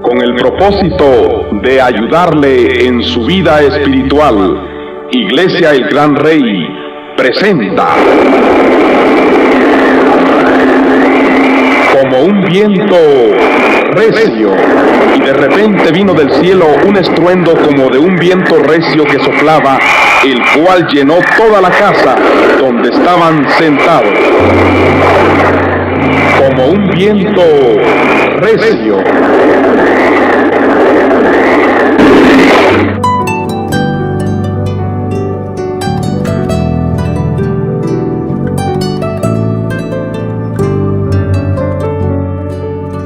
Con el propósito de ayudarle en su vida espiritual, Iglesia El Gran Rey presenta Como un viento recio, y de repente vino del cielo un estruendo como de un viento recio que soplaba, el cual llenó toda la casa donde estaban sentados. Como un viento recio.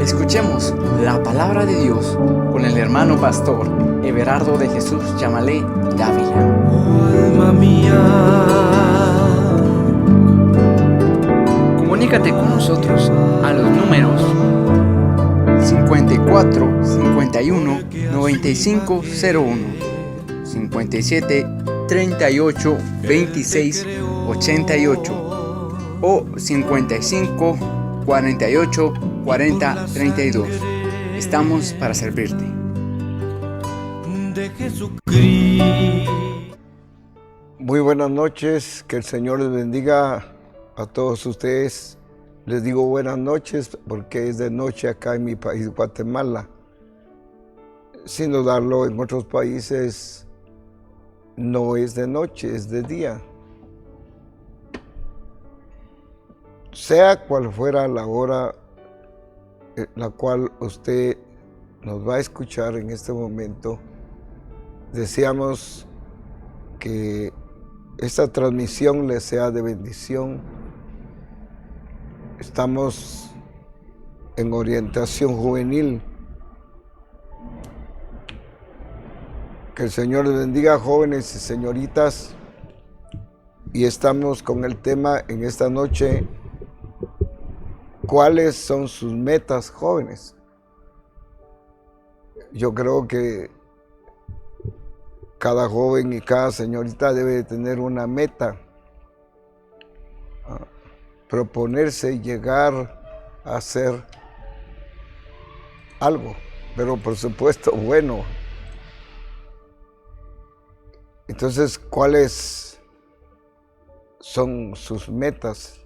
Escuchemos la palabra de Dios con el hermano pastor Everardo de Jesús Yamalé Dávila. Alma mía, Comunícate con nosotros a los números 54 51 95 01, 57 38 26 88 o 55 48 40 32. Estamos para servirte. de Jesucristo. Muy buenas noches, que el Señor les bendiga a todos ustedes. Les digo buenas noches porque es de noche acá en mi país, Guatemala. Sin dudarlo, en otros países no es de noche, es de día. Sea cual fuera la hora en la cual usted nos va a escuchar en este momento, deseamos que esta transmisión le sea de bendición. Estamos en orientación juvenil. Que el Señor les bendiga, jóvenes y señoritas. Y estamos con el tema en esta noche: ¿cuáles son sus metas, jóvenes? Yo creo que cada joven y cada señorita debe de tener una meta, proponerse llegar a hacer algo, pero por supuesto bueno. Entonces, ¿cuáles son sus metas?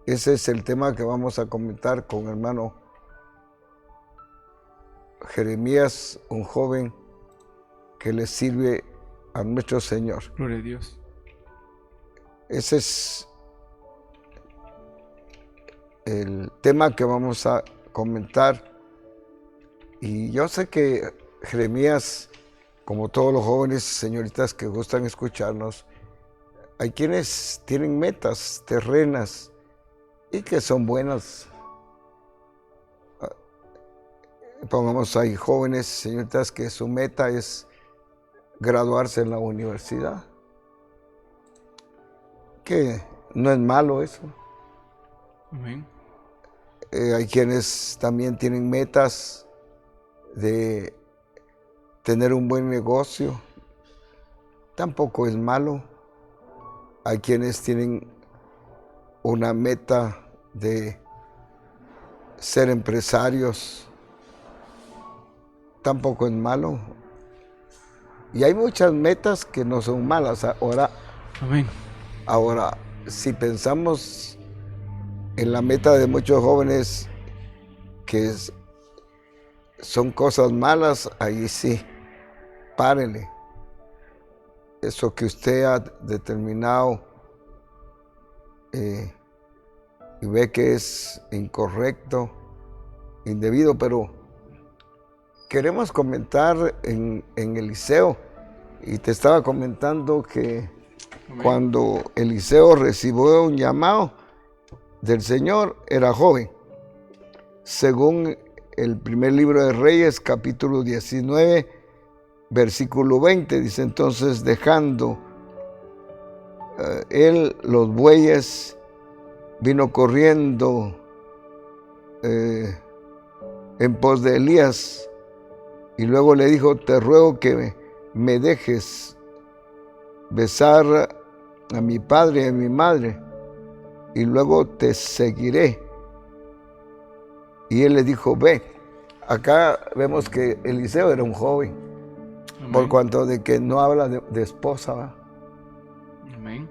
Ese es el tema que vamos a comentar con el hermano Jeremías, un joven que le sirve a nuestro Señor. Gloria a Dios. Ese es el tema que vamos a comentar. Y yo sé que Jeremías, como todos los jóvenes y señoritas que gustan escucharnos, hay quienes tienen metas terrenas y que son buenas. Pongamos ahí jóvenes, señoritas, que su meta es graduarse en la universidad, que no es malo eso. Amén. Hay quienes también tienen metas de tener un buen negocio, tampoco es malo. Hay quienes tienen una meta de ser empresarios, tampoco es malo. Y hay muchas metas que no son malas. Amén. Ahora, si pensamos en la meta de muchos jóvenes que son cosas malas, ahí sí, párenle. Eso que usted ha determinado y ve que es incorrecto, indebido, pero queremos comentar en Eliseo, y te estaba comentando que cuando Eliseo recibió un llamado del Señor, era joven. Según el primer libro de Reyes, capítulo 19, versículo 20, dice: entonces, dejando él los bueyes, vino corriendo en pos de Elías. Y luego le dijo, te ruego que me dejes besar a mi padre y a mi madre, y luego te seguiré. Y él le dijo, ve. Acá vemos que Eliseo era un joven. Amén. Por cuanto de que no habla de esposa, ¿va? Amén.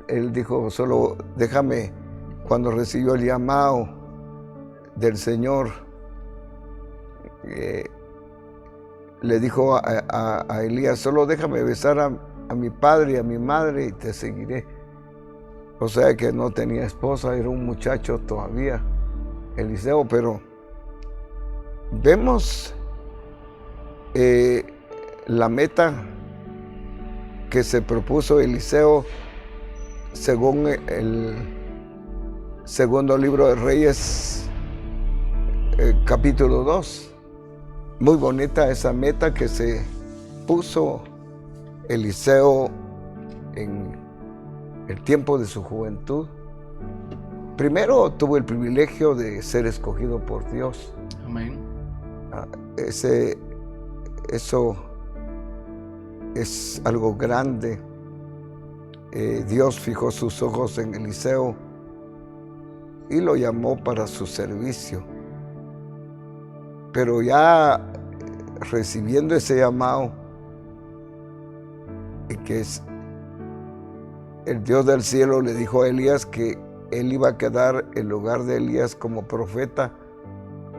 Él dijo, solo déjame, cuando recibió el llamado del Señor, le dijo a Elías, solo déjame besar a mi padre y a mi madre y te seguiré. O sea que no tenía esposa, era un muchacho todavía, Eliseo, pero vemos la meta que se propuso Eliseo según el segundo libro de Reyes, capítulo 2. Muy bonita esa meta que se puso Eliseo en el tiempo de su juventud. Primero tuvo el privilegio de ser escogido por Dios. Amén. Eso es algo grande. Dios fijó sus ojos en Eliseo y lo llamó para su servicio. Pero ya recibiendo ese llamado, y que el Dios del cielo le dijo a Elías que él iba a quedar en lugar de Elías como profeta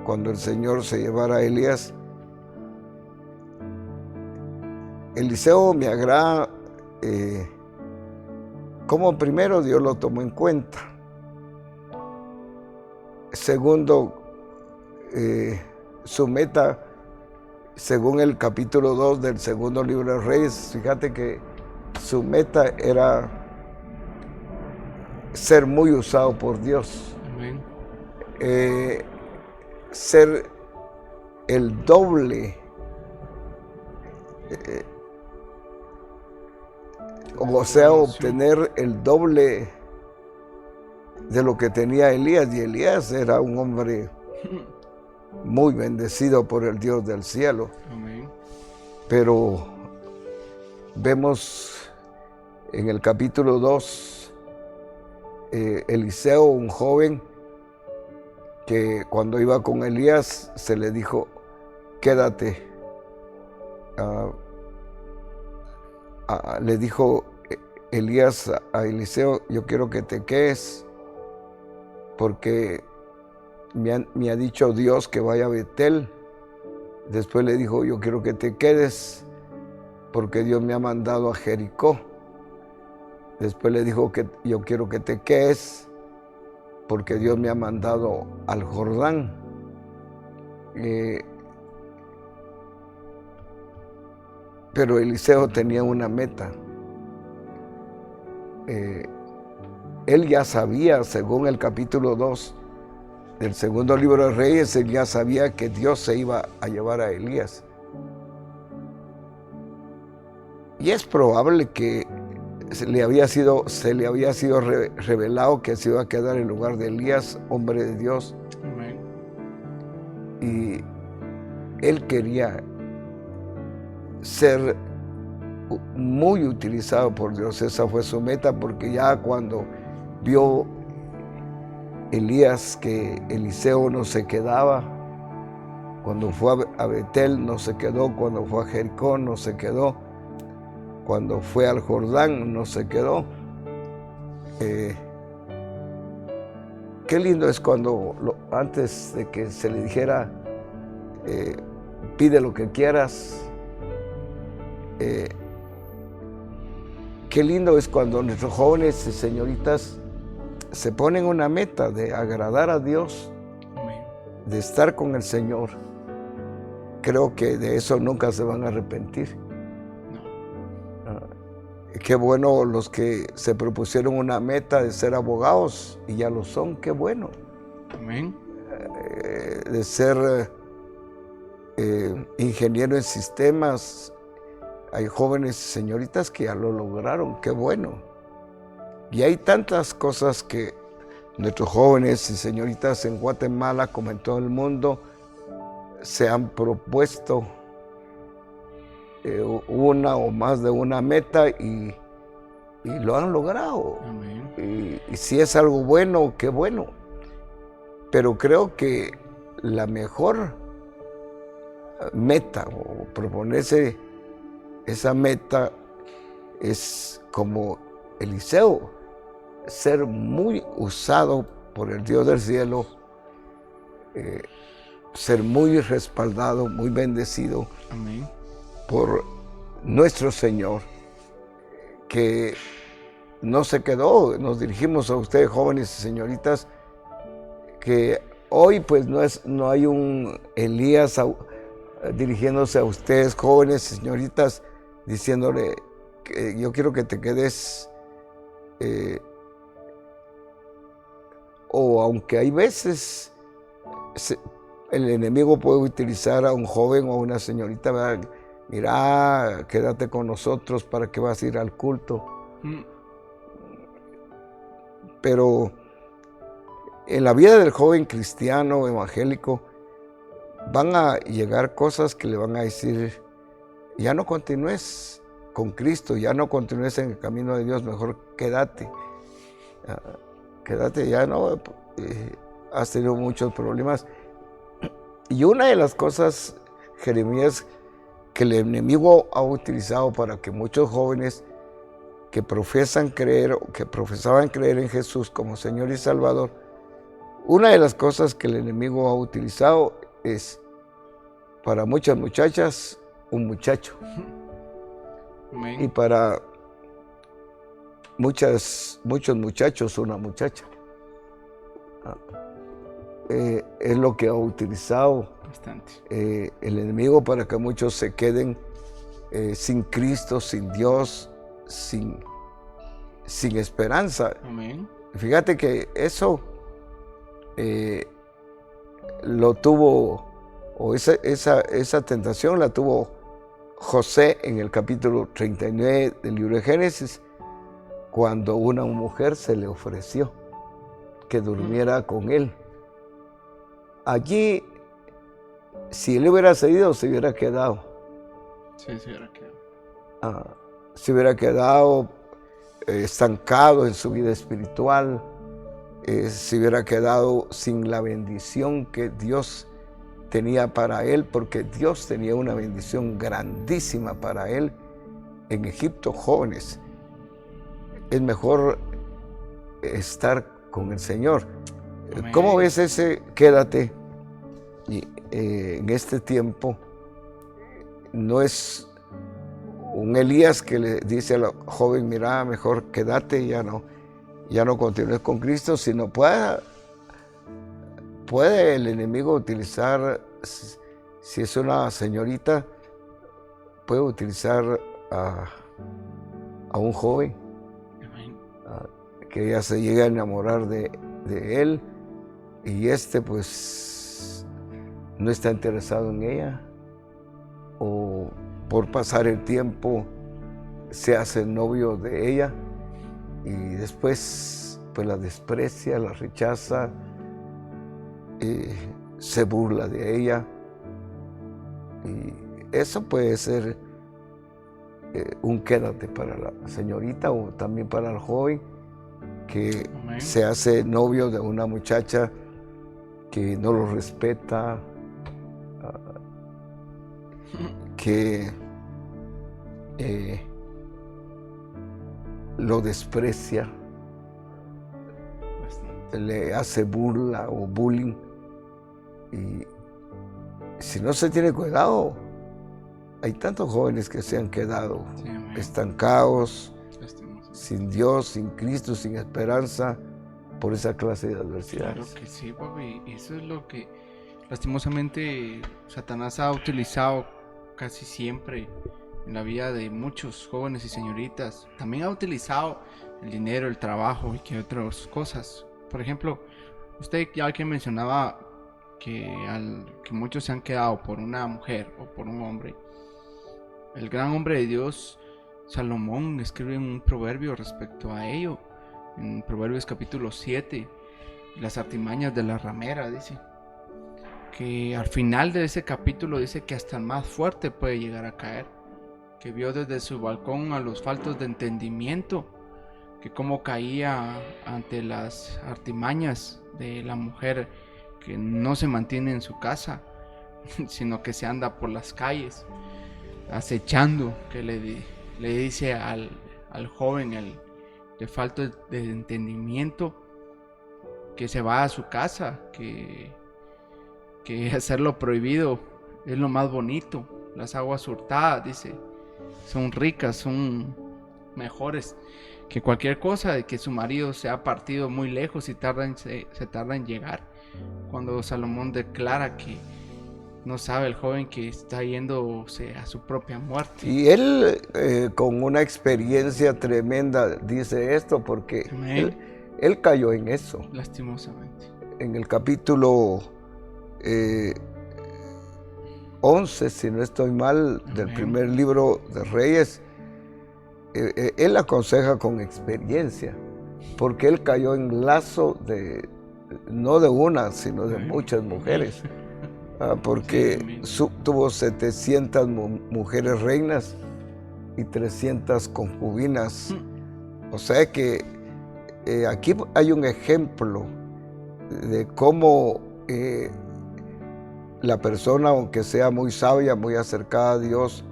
cuando el Señor se llevara a Elías. Eliseo me agrada como primero Dios lo tomó en cuenta. Segundo, su meta, según el capítulo 2 del segundo libro de Reyes, fíjate que su meta era ser muy usado por Dios. Amén. Ser el doble, o sea, obtener el doble de lo que tenía Elías. Y Elías era un hombre muy bendecido por el Dios del cielo. Amén. Pero vemos en el capítulo 2, Eliseo, un joven, que cuando iba con Elías se le dijo, quédate. Le dijo Elías a Eliseo, yo quiero que te quedes, porque me ha dicho Dios que vaya a Betel. Después le dijo, yo quiero que te quedes, porque Dios me ha mandado a Jericó. Después le dijo que yo quiero que te quedes, porque Dios me ha mandado al Jordán. Pero Eliseo tenía una meta. Él ya sabía, según el capítulo 2 del segundo libro de Reyes, él ya sabía que Dios se iba a llevar a Elías. Y es probable que se le había sido revelado que se iba a quedar en lugar de Elías, hombre de Dios. Amén. Y él quería ser muy utilizado por Dios. Esa fue su meta, porque ya cuando vio Elías que Eliseo no se quedaba, cuando fue a Betel no se quedó, cuando fue a Jericó no se quedó, cuando fue al Jordán no se quedó. Qué lindo es cuando antes de que se le dijera pide lo que quieras. Qué lindo es cuando nuestros jóvenes y señoritas se ponen una meta de agradar a Dios, Amén. de estar con el Señor. Creo que de eso nunca se van a arrepentir. Qué bueno los que se propusieron una meta de ser abogados y ya lo son, qué bueno. Amén. De ser ingeniero en sistemas. Hay jóvenes y señoritas que ya lo lograron, qué bueno. Y hay tantas cosas que nuestros jóvenes y señoritas en Guatemala, como en todo el mundo, se han propuesto una o más de una meta y lo han logrado. Amén. Y si es algo bueno, qué bueno. Pero creo que la mejor meta o proponerse esa meta es como Eliseo, ser muy usado por el Dios del cielo, ser muy respaldado, muy bendecido Amén. por nuestro Señor, que no se quedó. Nos dirigimos a ustedes, jóvenes y señoritas, que hoy pues no hay un Elías dirigiéndose a ustedes, jóvenes y señoritas, diciéndole que yo quiero que te quedes, o aunque hay veces el enemigo puede utilizar a un joven o a una señorita, ¿verdad? Mira, quédate con nosotros, ¿para qué vas a ir al culto? Pero en la vida del joven cristiano evangélico van a llegar cosas que le van a decir: ya no continúes con Cristo, ya no continúes en el camino de Dios, mejor quédate. Quédate, ya no, has tenido muchos problemas. Y una de las cosas, Jeremías, que el enemigo ha utilizado para que muchos jóvenes que profesan creer o que profesaban creer en Jesús como Señor y Salvador, una de las cosas que el enemigo ha utilizado es, para muchas muchachas, un muchacho. Amén. Y para muchos muchachos, una muchacha. Es lo que ha utilizado Bastante. el enemigo para que muchos se queden sin Cristo, sin Dios, sin esperanza. Amén. Fíjate que eso lo tuvo, o esa tentación la tuvo José en el capítulo 39 del libro de Génesis, cuando una mujer se le ofreció que durmiera con él. Allí, si él hubiera cedido, se hubiera quedado. Sí, se hubiera quedado. Se hubiera quedado estancado en su vida espiritual, se hubiera quedado sin la bendición que Dios tenía para él, porque Dios tenía una bendición grandísima para él en Egipto. Jóvenes, es mejor estar con el Señor. Amén. ¿Cómo ves ese quédate? Y, en este tiempo no es un Elías que le dice a la joven: mira, mejor quédate, ya no continúes con Cristo, sino puede el enemigo utilizar, si es una señorita, puede utilizar a un joven, que ella se llegue a enamorar de él, y pues no está interesado en ella, o por pasar el tiempo se hace novio de ella y después pues la desprecia, la rechaza, se burla de ella, y eso puede ser un quédate para la señorita o también para el joven que Amén. se hace novio de una muchacha que no lo respeta, que lo desprecia, Bastante. le hace burla o bullying, y si no se tiene cuidado, hay tantos jóvenes que se han quedado Sí, amén. estancados, Lastimosamente. sin Dios, sin Cristo, sin esperanza, por esa clase de Claro adversidades. que sí, papi. Eso es lo que lastimosamente Satanás ha utilizado casi siempre en la vida de muchos jóvenes y señoritas. También ha utilizado el dinero, el trabajo y que otras cosas. Por ejemplo, usted ya que mencionaba que muchos se han quedado por una mujer o por un hombre. El gran hombre de Dios, Salomón, escribe un proverbio respecto a ello. En Proverbios capítulo 7 las artimañas de la ramera, dice. Que al final de ese capítulo dice que hasta el más fuerte puede llegar a caer. Que vio desde su balcón a los faltos de entendimiento, que cómo caía ante las artimañas de la mujer que no se mantiene en su casa, sino que se anda por las calles acechando, que le dice al joven, de falta de entendimiento, que se va a su casa, que hacerlo prohibido es lo más bonito. Las aguas hurtadas, dice, son ricas, son mejores que cualquier cosa, de que su marido se ha partido muy lejos y se tarda en llegar. Cuando Salomón declara que no sabe el joven que está yéndose a su propia muerte. Y él con una experiencia tremenda dice esto, porque él cayó en eso. Lastimosamente. En el capítulo 11, si no estoy mal, del primer libro de Reyes, él aconseja con experiencia, porque él cayó en lazo no de una, sino de muchas mujeres. Porque tuvo 700 mujeres reinas y 300 concubinas. O sea que aquí hay un ejemplo de cómo la persona, aunque sea muy sabia, muy acercada a Dios,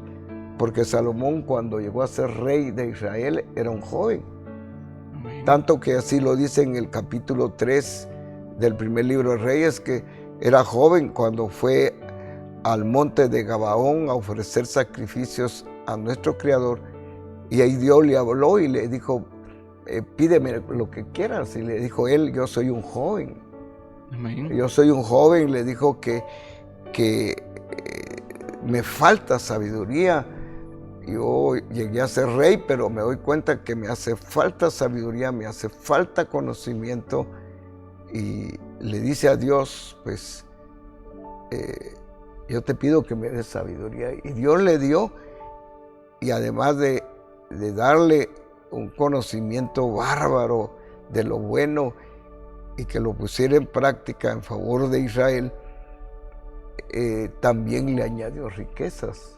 porque Salomón, cuando llegó a ser rey de Israel, era un joven. Tanto que así lo dice en el capítulo 3 del primer libro de Reyes, que era joven cuando fue al monte de Gabaón a ofrecer sacrificios a nuestro Creador, y ahí Dios le habló y le dijo, pídeme lo que quieras. Y le dijo él, yo soy un joven. Amén. Yo soy un joven. Le dijo que me falta sabiduría. Yo llegué a ser rey, pero me doy cuenta que me hace falta sabiduría, me hace falta conocimiento. Y le dice a Dios, pues, yo te pido que me des sabiduría. Y Dios le dio, y además de darle un conocimiento bárbaro de lo bueno y que lo pusiera en práctica en favor de Israel, también le añadió riquezas.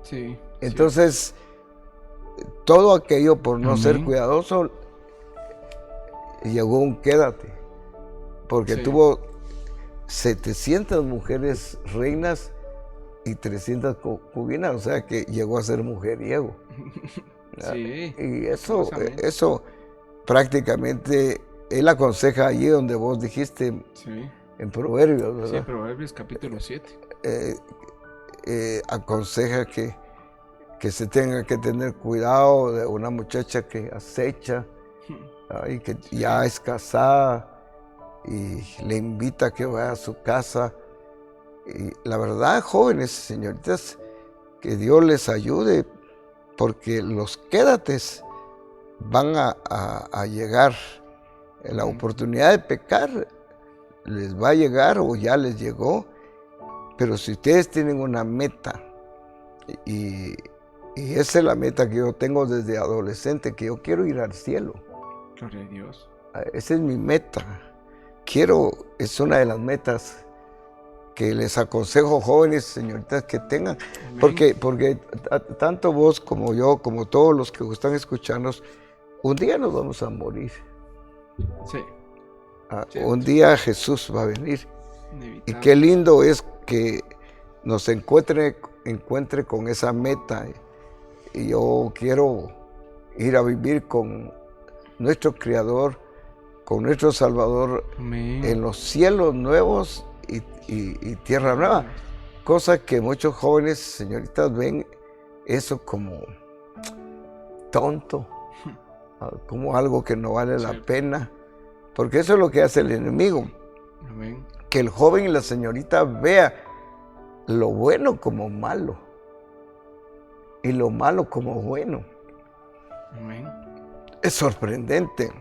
Sí. Entonces, todo aquello por no ser cuidadoso, llegó un quédate, porque tuvo 700 mujeres reinas y 300 concubinas, o sea que llegó a ser mujeriego. Sí. Y eso prácticamente él aconseja allí donde vos dijiste, en Proverbios, ¿verdad? Sí, Proverbios capítulo 7. Aconseja que se tenga que tener cuidado de una muchacha que acecha y que ya es casada y le invita a que vaya a su casa. Y la verdad, jóvenes, señoritas, que Dios les ayude, porque los quédates van a llegar. La oportunidad de pecar les va a llegar o ya les llegó, pero si ustedes tienen una meta, y esa es la meta que yo tengo desde adolescente, que yo quiero ir al cielo. Gloria a Dios. Esa es mi meta. Es una de las metas que les aconsejo, jóvenes, señoritas, que tengan. Porque tanto vos como yo, como todos los que están escuchando, un día nos vamos a morir. Sí. Un día Jesús va a venir. Inevitable. Y qué lindo es que nos encuentre con esa meta. Y yo quiero ir a vivir con nuestro Creador, con nuestro Salvador, en los cielos nuevos y tierra nueva. Cosa que muchos jóvenes, señoritas, ven eso como tonto, como algo que no vale la pena, porque eso es lo que hace el enemigo. Amén. Que el joven y la señorita vea lo bueno como malo y lo malo como bueno. Amén. Es sorprendente.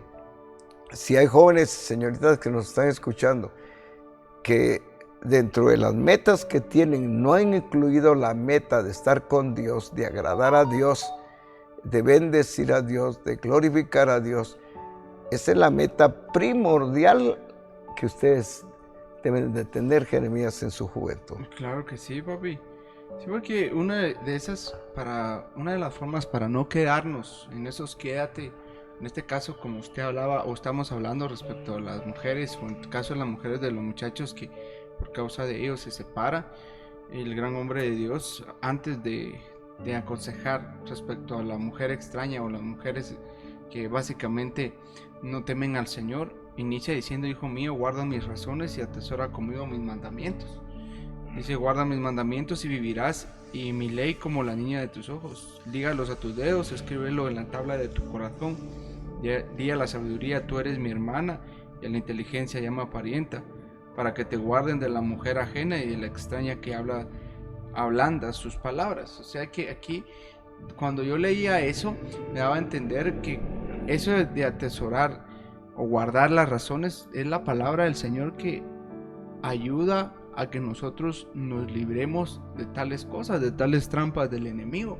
Si hay jóvenes, señoritas, que nos están escuchando, que dentro de las metas que tienen no han incluido la meta de estar con Dios, de agradar a Dios, de bendecir a Dios, de glorificar a Dios, esa es la meta primordial que ustedes deben de tener, Jeremías, en su juventud. Claro que sí, papi. Sí, porque una de las formas para no quedarnos en esos quédate, en este caso como usted hablaba o estamos hablando respecto a las mujeres, o en el caso de las mujeres de los muchachos que por causa de ellos se separa, el gran hombre de Dios, antes de aconsejar respecto a la mujer extraña o las mujeres que básicamente no temen al Señor, inicia diciendo: hijo mío, guarda mis razones y atesora conmigo mis mandamientos. Dice: guarda mis mandamientos y vivirás, y mi ley como la niña de tus ojos. Lígalos a tus dedos, escríbelo en la tabla de tu corazón. Di a la sabiduría: tú eres mi hermana, y a la inteligencia llama parienta, para que te guarden de la mujer ajena y de la extraña que ablanda sus palabras. O sea que aquí, cuando yo leía eso, me daba a entender que eso de atesorar o guardar las razones es la palabra del Señor que ayuda a que nosotros nos libremos de tales cosas, de tales trampas del enemigo.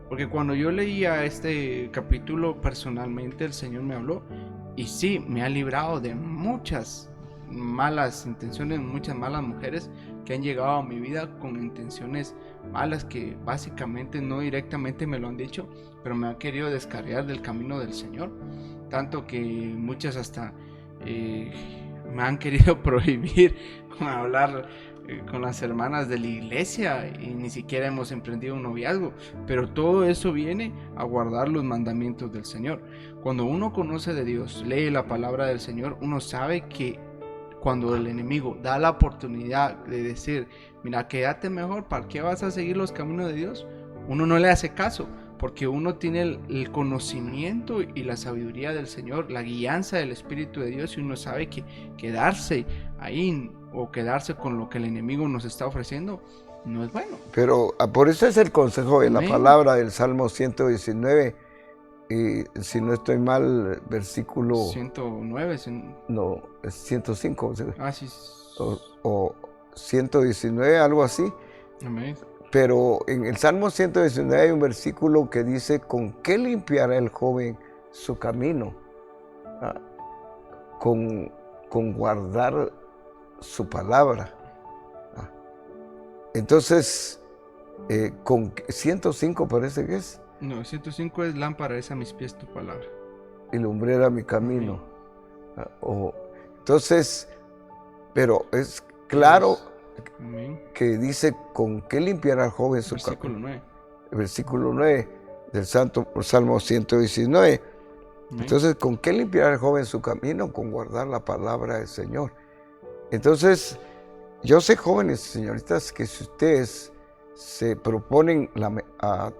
Porque cuando yo leía este capítulo personalmente, el Señor me habló y sí, me ha librado de muchas malas intenciones, muchas malas mujeres que han llegado a mi vida con intenciones malas, que básicamente no directamente me lo han dicho, pero me han querido descarriar del camino del Señor, tanto que muchas hasta me han querido prohibir hablar con las hermanas de la iglesia, y ni siquiera hemos emprendido un noviazgo. Pero todo eso viene a guardar los mandamientos del Señor. Cuando uno conoce de Dios, lee la palabra del Señor, uno sabe que cuando el enemigo da la oportunidad de decir: mira, quédate mejor, ¿para qué vas a seguir los caminos de Dios?, uno no le hace caso, porque uno tiene el conocimiento y la sabiduría del Señor, la guianza del Espíritu de Dios, y uno sabe que quedarse ahí o quedarse con lo que el enemigo nos está ofreciendo no es bueno. Pero por eso es el consejo de la Amén. palabra del Salmo 119, y si no estoy mal, versículo... 109. No, es 105, Ah, sí. o 119, algo así. Amén. Pero en el Salmo 119 hay un versículo que dice: ¿con qué limpiará el joven su camino? Ah, con guardar su palabra. Ah. Entonces, con 105 parece que es. No, 105 es: lámpara es a mis pies tu palabra Y lumbrera mi camino. Entonces, pero es claro que dice: ¿con qué limpiará el joven su versículo camino? 9. El versículo 9 del Salmo 119. Entonces, ¿con qué limpiará el joven su camino? Con guardar la palabra del Señor. Entonces, yo sé, jóvenes, señoritas, que si ustedes se proponen a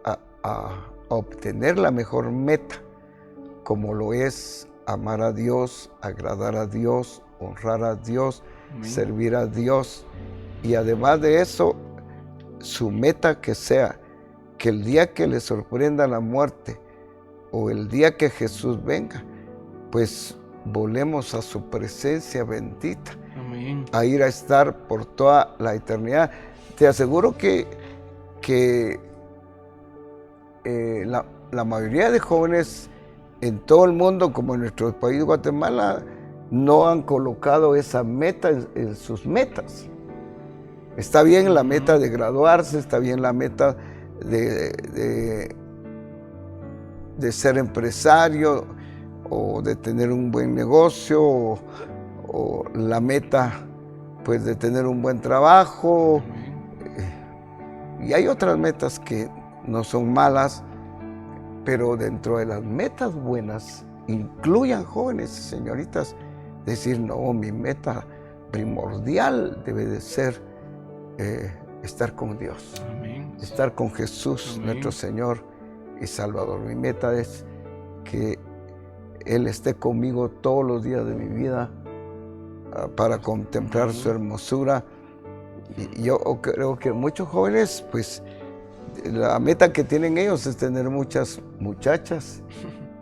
obtener la mejor meta, como lo es amar a Dios, agradar a Dios, honrar a Dios, servir a Dios, y además de eso, su meta que sea que el día que le sorprenda la muerte o el día que Jesús venga, pues volemos a su presencia bendita. Amén. A ir a estar por toda la eternidad. Te aseguro que la mayoría de jóvenes en todo el mundo, como en nuestro país Guatemala, no han colocado esa meta en sus metas. Está bien la meta de graduarse, está bien la meta de ser empresario o de tener un buen negocio, o la meta pues de tener un buen trabajo. Y hay otras metas que no son malas, pero dentro de las metas buenas incluyan, jóvenes y señoritas, decir: no, mi meta primordial debe de ser estar con Dios. Amén. Estar con Jesús, Amén. Nuestro Señor y Salvador. Mi meta es que Él esté conmigo todos los días de mi vida, para contemplar su hermosura. Y yo creo que muchos jóvenes, pues, la meta que tienen ellos es tener muchas muchachas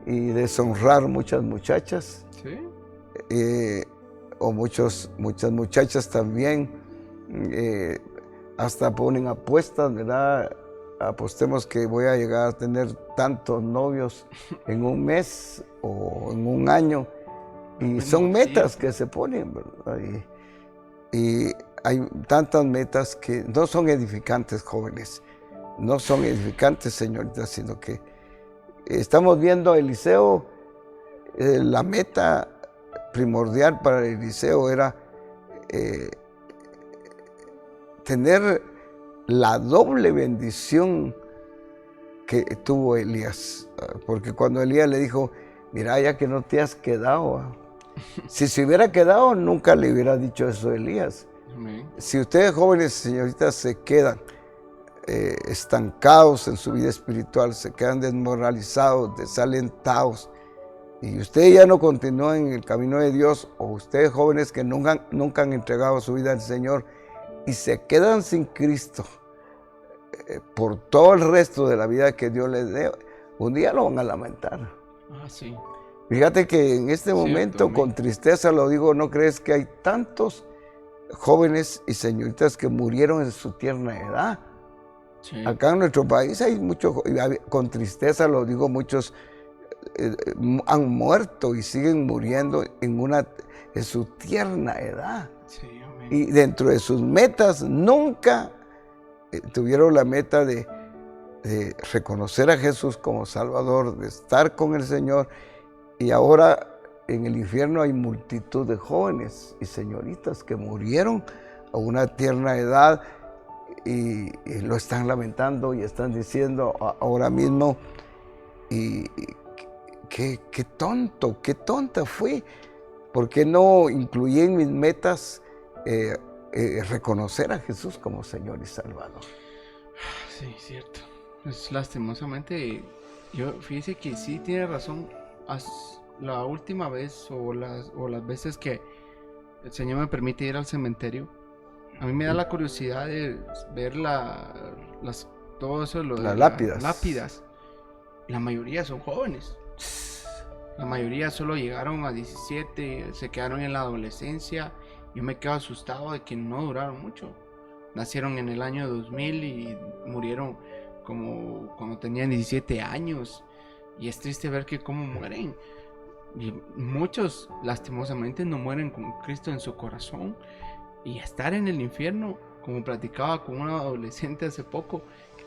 y deshonrar muchas muchachas. ¿Sí? O muchas muchachas también, hasta ponen apuestas, ¿verdad? Apostemos que voy a llegar a tener tantos novios en un mes o en un año. Y Bueno, son sí. metas que se ponen, ¿verdad? Y hay tantas metas que no son edificantes, jóvenes. No son edificantes, señoritas, sino que estamos viendo a Eliseo. La meta primordial para Eliseo era eh, tener la doble bendición que tuvo Elías. Porque cuando Elías le dijo, mira, ya que no te has quedado. Si se hubiera quedado, nunca le hubiera dicho eso a Elías. Amén. Si ustedes jóvenes, señoritas, se quedan estancados en su vida espiritual, se quedan desmoralizados, desalentados, y ustedes ya no continúan en el camino de Dios, o ustedes jóvenes que nunca han entregado su vida al Señor y se quedan sin Cristo por todo el resto de la vida que Dios les dé, un día lo van a lamentar. Ah, sí. Fíjate que en este momento, amén. con tristeza lo digo, ¿no crees que hay tantos jóvenes y señoritas que murieron en su tierna edad? Sí. Acá en nuestro país hay muchos, con tristeza lo digo, muchos han muerto y siguen muriendo en su tierna edad. Sí, amén. Y dentro de sus metas nunca tuvieron la meta de reconocer a Jesús como Salvador, de estar con el Señor. Y ahora en el infierno hay multitud de jóvenes y señoritas que murieron a una tierna edad y lo están lamentando y están diciendo ahora mismo, y qué tonto, qué tonta fui. ¿Por qué no incluí en mis metas reconocer a Jesús como Señor y Salvador? Sí, cierto. Pues lastimosamente, fíjese que sí tiene razón. La última vez o las veces que el Señor me permite ir al cementerio, a mí me da la curiosidad de ver todo eso, lo de Las las lápidas. lápidas. La mayoría son jóvenes. La mayoría solo llegaron a 17, se quedaron en la adolescencia. Yo me quedo asustado de que no duraron mucho. Nacieron en el año 2000 y murieron como cuando tenían 17 años. Y es triste ver que cómo mueren. Y muchos lastimosamente no mueren con Cristo en su corazón. Y estar en el infierno, como platicaba con un adolescente hace poco,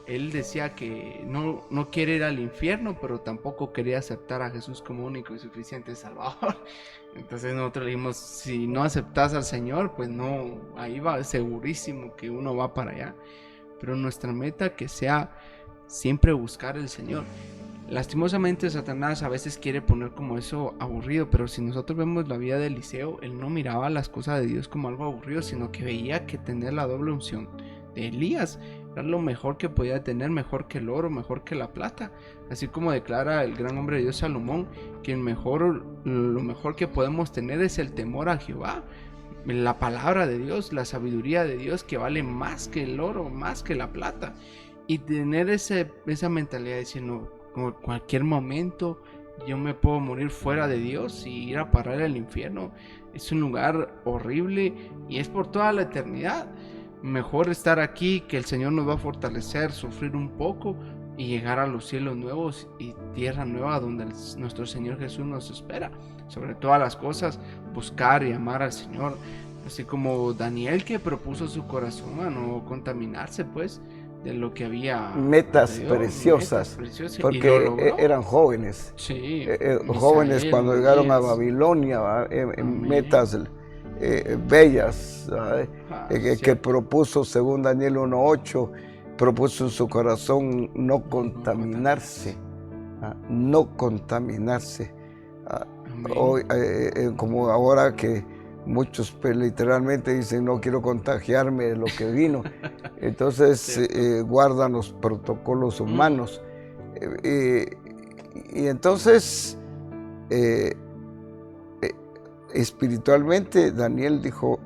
él decía que no quiere ir al infierno, pero tampoco quería aceptar a Jesús como único y suficiente Salvador. Entonces nosotros le dijimos, si no aceptas al Señor, pues no, ahí va segurísimo que uno va para allá. Pero nuestra meta que sea siempre buscar al Señor. Lastimosamente Satanás a veces quiere poner como eso aburrido, pero si nosotros vemos la vida de Eliseo, él no miraba las cosas de Dios como algo aburrido, sino que veía que tener la doble unción de Elías era lo mejor que podía tener, mejor que el oro, mejor que la plata. Así como declara el gran hombre de Dios Salomón, que lo mejor que podemos tener es el temor a Jehová, la palabra de Dios, la sabiduría de Dios, que vale más que el oro, más que la plata. Y tener esa mentalidad de decir, no, como cualquier momento yo me puedo morir fuera de Dios y ir a parar al infierno. Es un lugar horrible y es por toda la eternidad. Mejor estar aquí, que el Señor nos va a fortalecer, sufrir un poco y llegar a los cielos nuevos y tierra nueva donde nuestro Señor Jesús nos espera. Sobre todas las cosas, buscar y amar al Señor. Así como Daniel, que propuso su corazón a no contaminarse pues de lo que había Metas preciosas, porque eran jóvenes. Sí, jóvenes Misael, cuando llegaron a Elías. Babilonia, metas bellas, que propuso, según Daniel 1:8, propuso en su corazón no contaminarse, no contaminarse. Hoy, como ahora que muchos literalmente dicen no quiero contagiarme de lo que vino, entonces guardan los protocolos humanos. Y entonces espiritualmente Daniel dijo,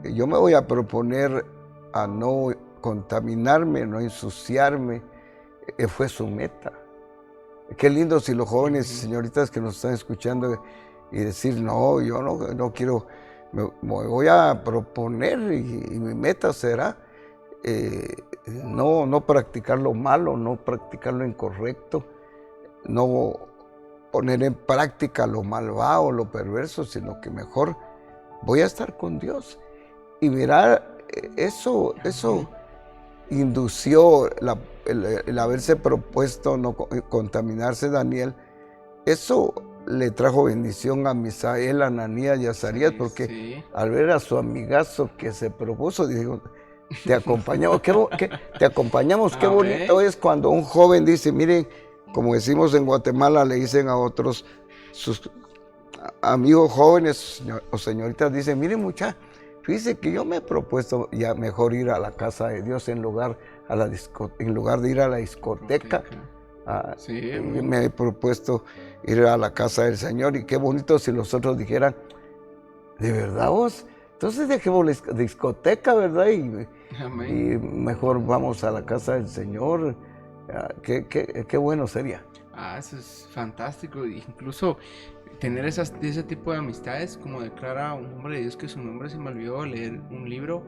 yo me voy a proponer a no contaminarme, no ensuciarme. Fue su meta. Qué lindo si los jóvenes, señoritas que nos están escuchando y decir, no, yo no quiero, me voy a proponer y mi meta será no practicar lo malo, no practicar lo incorrecto, no poner en práctica lo malvado, lo perverso, sino que mejor voy a estar con Dios. Y mirar, eso indució el haberse propuesto no contaminarse Daniel. Eso le trajo bendición a Misael, a Ananías y a Azarías, porque al ver a su amigazo que se propuso, dijo, te acompañamos. Te acompañamos. Qué bonito es cuando un joven dice, miren, como decimos en Guatemala, le dicen a otros, sus amigos jóvenes o señoritas, dicen, miren muchacha, fíjense que yo me he propuesto ya mejor ir a la casa de Dios en lugar de ir a la discoteca. Me he propuesto ir a la casa del Señor, y qué bonito si los otros dijeran, ¿de verdad vos? Entonces dejemos la discoteca, ¿verdad? Y mejor vamos a la casa del Señor. Qué bueno sería. Eso es fantástico. Incluso tener ese tipo de amistades, como declara un hombre de Dios, que su nombre se me olvidó, leer un libro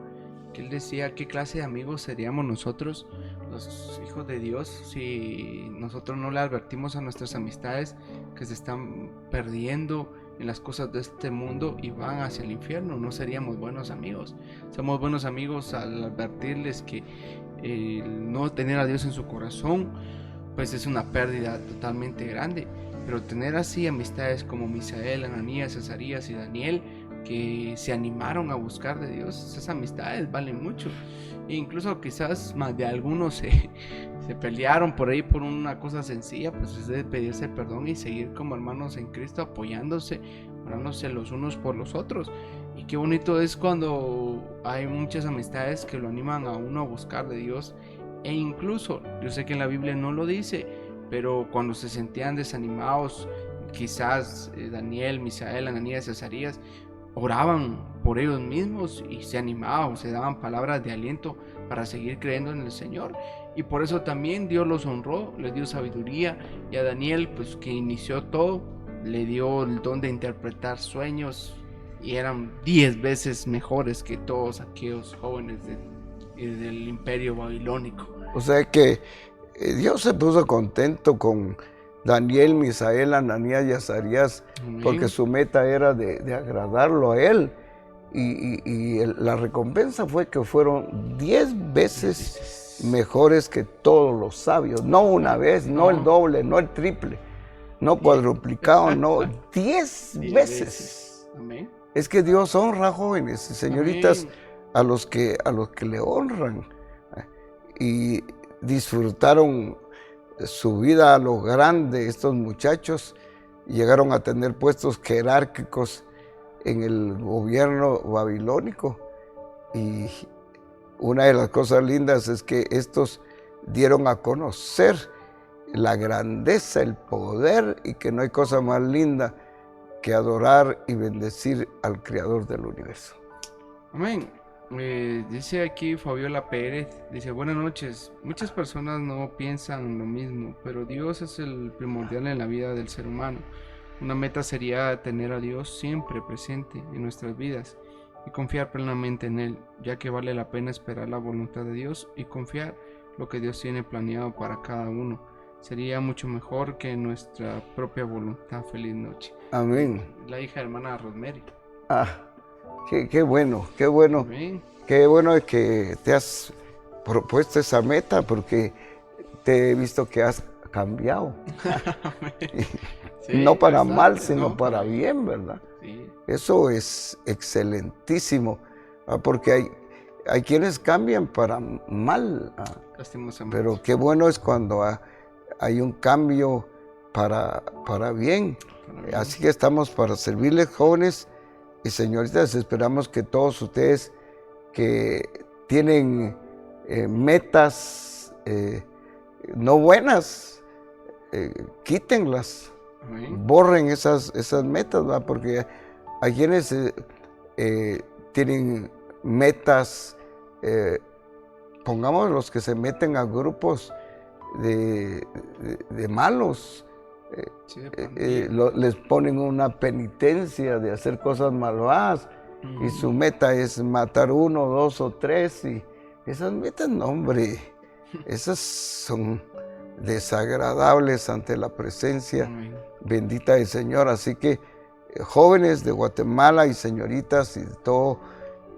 que él decía qué clase de amigos seríamos nosotros, los hijos de Dios, si nosotros no le advertimos a nuestras amistades que se están perdiendo en las cosas de este mundo y van hacia el infierno. No seríamos buenos amigos. Somos buenos amigos al advertirles que no tener a Dios en su corazón pues es una pérdida totalmente grande. Pero tener así amistades como Misael, Ananías, Azarías y Daniel, que se animaron a buscar de Dios, esas amistades valen mucho. E incluso quizás más de algunos se pelearon por ahí por una cosa sencilla, pues es de pedirse perdón y seguir como hermanos en Cristo, apoyándose, orándose los unos por los otros. Y qué bonito es cuando hay muchas amistades que lo animan a uno a buscar de Dios. E incluso, yo sé que en la Biblia no lo dice, pero cuando se sentían desanimados, quizás Daniel, Misael, Ananías y Azarías oraban por ellos mismos y se animaban, se daban palabras de aliento para seguir creyendo en el Señor. Y por eso también Dios los honró, les dio sabiduría, y a Daniel, pues que inició todo, le dio el don de interpretar sueños, y eran 10 veces mejores que todos aquellos jóvenes del imperio babilónico. O sea que Dios se puso contento con Daniel, Misael, Ananías y Azarías, porque su meta era de agradarlo a él. Y la recompensa fue que fueron 10 veces mejores que todos los sabios. No una vez, no el doble, no el triple, no cuadruplicado, no, 10 veces. Amén. Es que Dios honra, jóvenes y señoritas, a los que le honran. Y disfrutaron su vida a lo grande. Estos muchachos llegaron a tener puestos jerárquicos en el gobierno babilónico, y una de las cosas lindas es que estos dieron a conocer la grandeza, el poder, y que no hay cosa más linda que adorar y bendecir al Creador del universo. Amén. Dice aquí Fabiola Pérez, dice, buenas noches. Muchas personas no piensan lo mismo, pero Dios es el primordial en la vida del ser humano. Una meta sería tener a Dios siempre presente en nuestras vidas y confiar plenamente en Él, ya que vale la pena esperar la voluntad de Dios y confiar lo que Dios tiene planeado para cada uno. Sería mucho mejor que nuestra propia voluntad. Feliz noche. Amén. La hija hermana Rosemary. Qué bueno, qué bueno. Amén. Qué bueno que te has propuesto esa meta, porque te he visto que has cambiado. Sí, no para bastante, mal, sino ¿no? para bien, ¿verdad? Sí. Eso es excelentísimo, porque hay quienes cambian para mal, Lastimosamente. pero qué bueno es cuando hay un cambio para bien. Así que estamos para servirles, jóvenes y señoritas. Esperamos que todos ustedes que tienen metas no buenas, quítenlas. Amén. Borren esas metas, ¿verdad? Porque hay quienes tienen metas, pongamos los que se meten a grupos de malos, Sí, de les ponen una penitencia de hacer cosas malvadas, y su meta es matar 1, 2 o 3, y esas metas, no, hombre, esas son desagradables ante la presencia Amén. bendita del Señor. Así que jóvenes de Guatemala y señoritas y de todo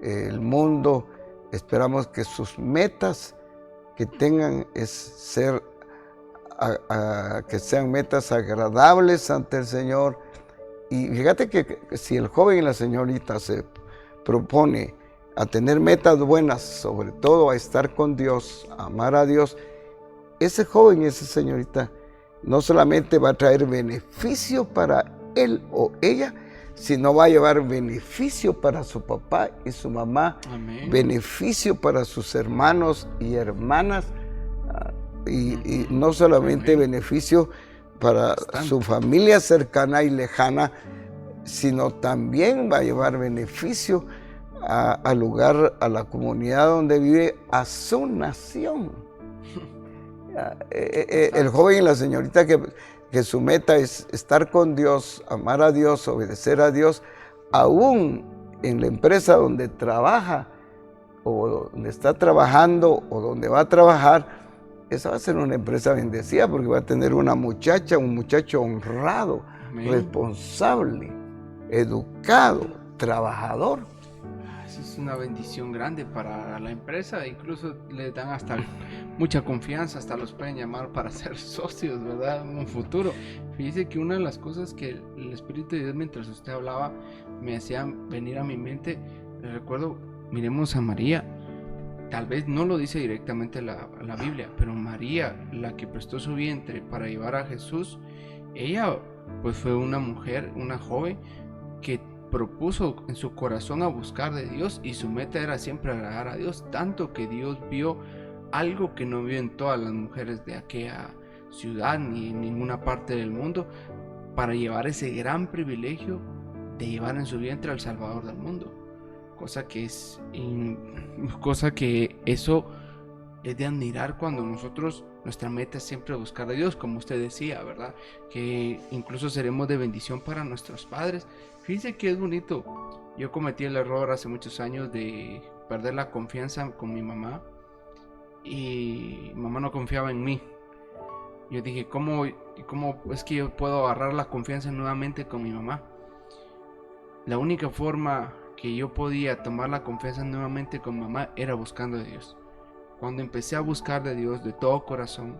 el mundo, esperamos que sus metas que tengan es ser que sean metas agradables ante el Señor. Y fíjate que si el joven y la señorita se propone a tener metas buenas, sobre todo a estar con Dios, a amar a Dios, ese joven y esa señorita no solamente va a traer beneficio para él o ella, sino va a llevar beneficio para su papá y su mamá, Amén. beneficio para sus hermanos y hermanas, y no solamente Amén. beneficio para Bastante. su familia cercana y lejana, sino también va a llevar beneficio al lugar, a la comunidad donde vive, a su nación. El joven y la señorita que su meta es estar con Dios, amar a Dios, obedecer a Dios, aún en la empresa donde trabaja o donde está trabajando o donde va a trabajar, esa va a ser una empresa bendecida porque va a tener una muchacha, un muchacho honrado, Amén. responsable, educado, trabajador. Eso es una bendición grande para la empresa, incluso les dan hasta mucha confianza, hasta los pueden llamar para ser socios, ¿verdad? En un futuro. Fíjese que una de las cosas que el Espíritu de Dios, mientras usted hablaba, me hacía venir a mi mente, recuerdo, miremos a María. Tal vez no lo dice directamente la Biblia, pero María, la que prestó su vientre para llevar a Jesús, ella pues fue una mujer, una joven que propuso en su corazón a buscar de Dios, y su meta era siempre agradar a Dios, tanto que Dios vio algo que no vio en todas las mujeres de aquella ciudad ni en ninguna parte del mundo, para llevar ese gran privilegio de llevar en su vientre al Salvador del mundo. Cosa que eso es de admirar cuando nosotros, nuestra meta es siempre buscar a Dios, como usted decía, ¿verdad? Que incluso seremos de bendición para nuestros padres. Fíjense que es bonito. Yo cometí el error hace muchos años de perder la confianza con mi mamá, y mamá no confiaba en mí. Yo dije, ¿cómo es que yo puedo agarrar la confianza nuevamente con mi mamá? La única forma que yo podía tomar la confianza nuevamente con mamá era buscando de Dios. Cuando empecé a buscar de Dios de todo corazón,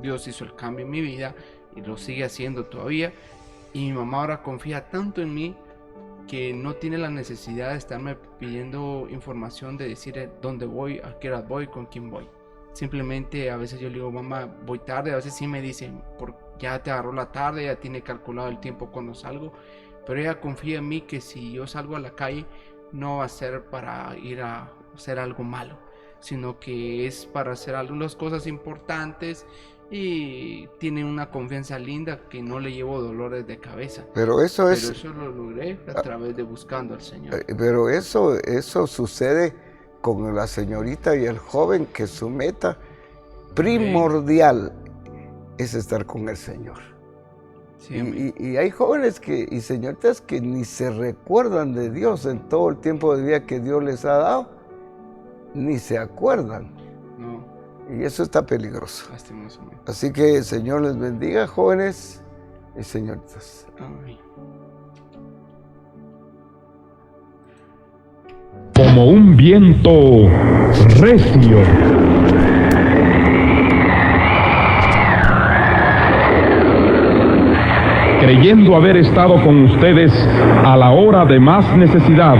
Dios hizo el cambio en mi vida y lo sigue haciendo todavía, y mi mamá ahora confía tanto en mí que no tiene la necesidad de estarme pidiendo información, de decir dónde voy, a qué hora voy, con quién voy. Simplemente a veces yo le digo, mamá, voy tarde. A veces sí me dicen, ya te agarró la tarde, ya tiene calculado el tiempo cuando salgo. Pero ella confía en mí que si yo salgo a la calle no va a ser para ir a hacer algo malo, sino que es para hacer algunas cosas importantes, y tiene una confianza linda que no le llevo dolores de cabeza. Pero eso lo logré a través de buscando al Señor. Pero eso sucede con la señorita y el joven, que su meta primordial es estar con el Señor. Sí, y hay jóvenes y señoritas que ni se recuerdan de Dios en todo el tiempo de vida que Dios les ha dado, ni se acuerdan. no, Y eso está peligroso. lastimosamente. Así que el Señor les bendiga, jóvenes y señoritas. Amén. Como un viento recio. Creyendo haber estado con ustedes a la hora de más necesidad,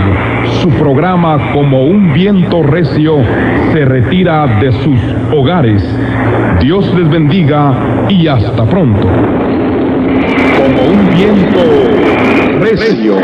su programa Como un viento recio se retira de sus hogares. Dios les bendiga y hasta pronto. Como un viento recio.